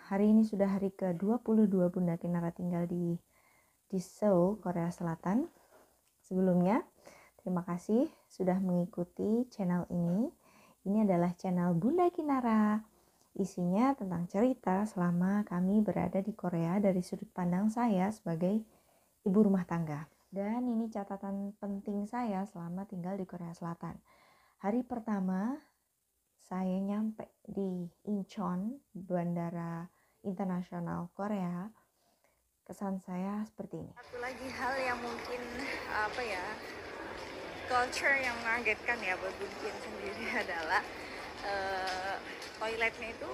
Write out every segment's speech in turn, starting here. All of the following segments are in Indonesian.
Hari ini sudah hari ke-22 Bunda Kinara tinggal di Seoul, Korea Selatan. Sebelumnya, terima kasih sudah mengikuti channel ini. Ini adalah channel Bunda Kinara. Isinya tentang cerita selama kami berada di Korea dari sudut pandang saya sebagai ibu rumah tangga. Dan ini catatan penting saya selama tinggal di Korea Selatan. Hari pertama saya nyampe di Incheon, Bandara Internasional Korea, kesan saya seperti ini. Satu lagi hal yang mungkin culture yang mengagetkan ya buat Bunkin sendiri adalah toiletnya itu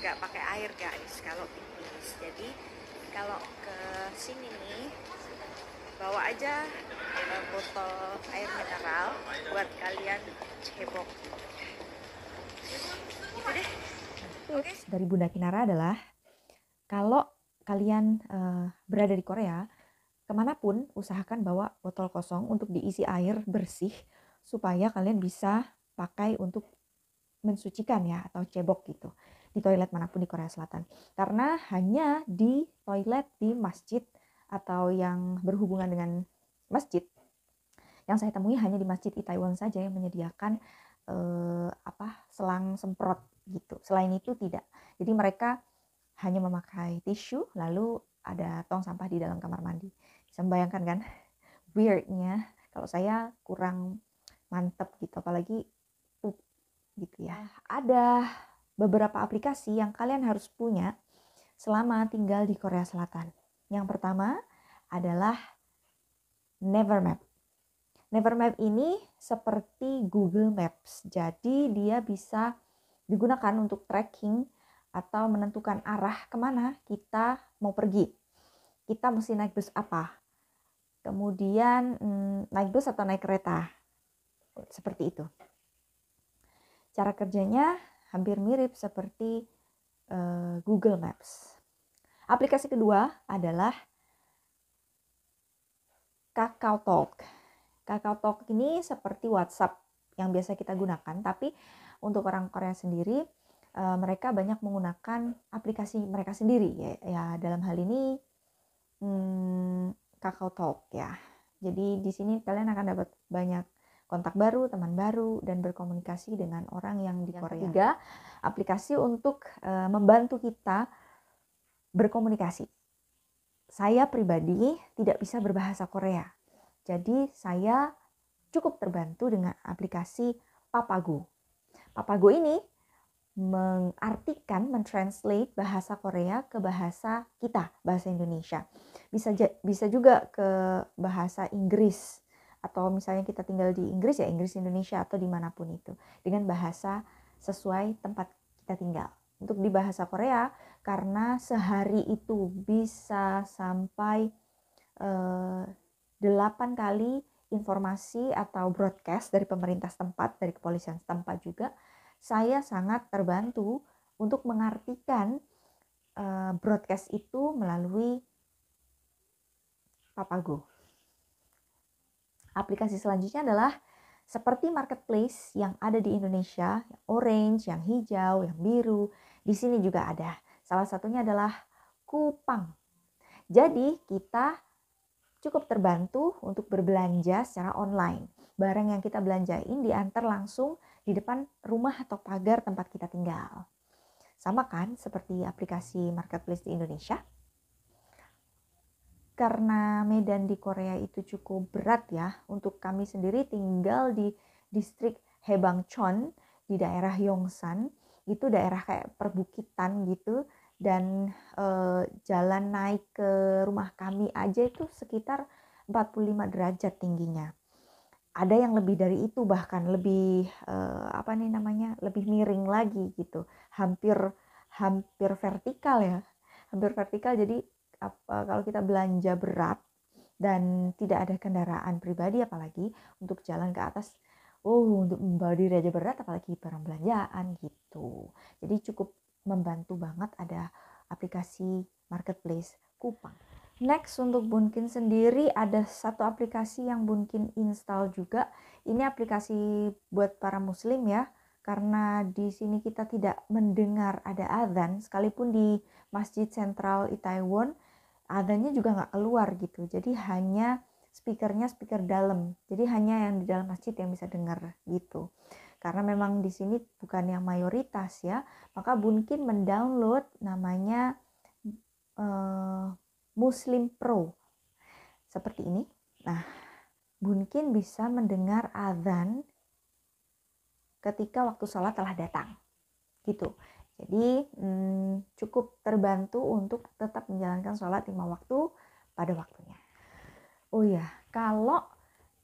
nggak pakai air guys kalau pipis. Jadi kalau ke sini nih bawa aja botol air mineral buat kalian cebok. Gitu deh. Tips dari Bunda Kinara adalah kalau kalian berada di Korea, kemanapun usahakan bawa botol kosong untuk diisi air bersih supaya kalian bisa pakai untuk mensucikan ya atau cebok gitu di toilet manapun di Korea Selatan. Karena hanya di toilet di masjid atau yang berhubungan dengan masjid yang saya temui hanya di Masjid Itaewon saja yang menyediakan selang semprot gitu. Selain itu tidak. Jadi mereka hanya memakai tisu lalu ada tong sampah di dalam kamar mandi. Bisa membayangkan kan weirdnya kalau saya kurang mantep gitu, apalagi gitu ya. Ada beberapa aplikasi yang kalian harus punya selama tinggal di Korea Selatan. Yang pertama adalah Nevermap. Nevermap ini seperti Google Maps, jadi dia bisa digunakan untuk tracking atau menentukan arah kemana kita mau pergi. Kita mesti naik bus apa, kemudian naik bus atau naik kereta, seperti itu. Cara kerjanya hampir mirip seperti Google Maps. Aplikasi kedua adalah KakaoTalk. KakaoTalk ini seperti WhatsApp yang biasa kita gunakan, tapi untuk orang Korea sendiri mereka banyak menggunakan aplikasi mereka sendiri ya dalam hal ini KakaoTalk ya. Jadi di sini kalian akan dapat banyak kontak baru, teman baru, dan berkomunikasi dengan orang yang di Korea. Yang ketiga, aplikasi untuk membantu kita berkomunikasi. Saya pribadi tidak bisa berbahasa Korea. Jadi saya cukup terbantu dengan aplikasi Papago. Papago ini mentranslate bahasa Korea ke bahasa kita, bahasa Indonesia. Bisa juga ke bahasa Inggris, atau misalnya kita tinggal di Inggris ya Inggris Indonesia atau dimanapun itu, dengan bahasa sesuai tempat kita tinggal. Untuk di bahasa Korea, karena sehari itu bisa sampai 8 kali informasi atau broadcast dari pemerintah setempat, dari kepolisian setempat juga, saya sangat terbantu untuk mengartikan broadcast itu melalui Papago. Aplikasi selanjutnya adalah seperti marketplace yang ada di Indonesia, yang orange, yang hijau, yang biru. Di sini juga ada. Salah satunya adalah Kupang. Jadi kita cukup terbantu untuk berbelanja secara online. Barang yang kita belanjain diantar langsung di depan rumah atau pagar tempat kita tinggal. Sama kan seperti aplikasi marketplace di Indonesia? Karena medan di Korea itu cukup berat ya, untuk kami sendiri tinggal di distrik Haebangchon di daerah Yongsan, itu daerah kayak perbukitan gitu, dan jalan naik ke rumah kami aja itu sekitar 45 derajat tingginya. Ada yang lebih dari itu, bahkan lebih lebih miring lagi gitu, hampir vertikal ya, hampir vertikal. Jadi kalau kita belanja berat dan tidak ada kendaraan pribadi apalagi untuk jalan ke atas, untuk membawa diri aja berat apalagi barang belanjaan gitu. Jadi cukup membantu banget ada aplikasi marketplace Kupang. Next, untuk Bunkin sendiri ada satu aplikasi yang Bunkin install juga. Ini aplikasi buat para muslim ya, karena di sini kita tidak mendengar ada azan, sekalipun di masjid sentral Itaewon adanya juga nggak keluar gitu. Jadi hanya speakernya speaker dalam. Jadi hanya yang di dalam masjid yang bisa dengar gitu. Karena memang di sini bukan yang mayoritas ya, maka Bunkin mendownload namanya Muslim Pro seperti ini. Nah, Bunkin bisa mendengar azan ketika waktu sholat telah datang gitu. Jadi cukup terbantu untuk tetap menjalankan sholat 5 waktu pada waktunya. Oh ya, kalau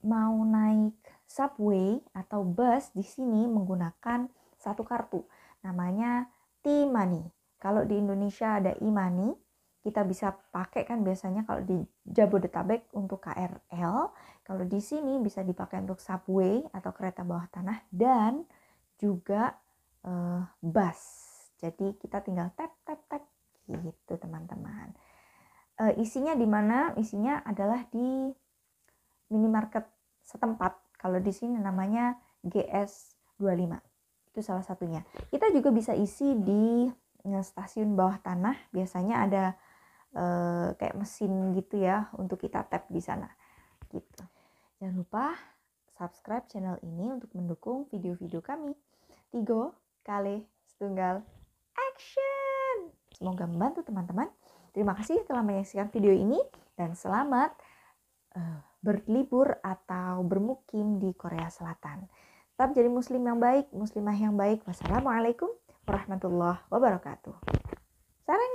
mau naik subway atau bus di sini menggunakan satu kartu, namanya T-Money. Kalau di Indonesia ada e-money, kita bisa pakai kan biasanya kalau di Jabodetabek untuk KRL. Kalau di sini bisa dipakai untuk subway atau kereta bawah tanah dan juga bus. Jadi kita tinggal tap gitu teman-teman. Isinya di mana? Isinya adalah di minimarket setempat. Kalau di sini namanya GS25. Itu salah satunya. Kita juga bisa isi di stasiun bawah tanah. Biasanya ada kayak mesin gitu ya untuk kita tap di sana. Gitu. Jangan lupa subscribe channel ini untuk mendukung video-video kami. 3, 2, 1, action! Semoga membantu teman-teman. Terima kasih telah menyaksikan video ini dan selamat berlibur atau bermukim di Korea Selatan. Tetap jadi muslim yang baik, muslimah yang baik. Wassalamualaikum warahmatullahi wabarakatuh. Sarang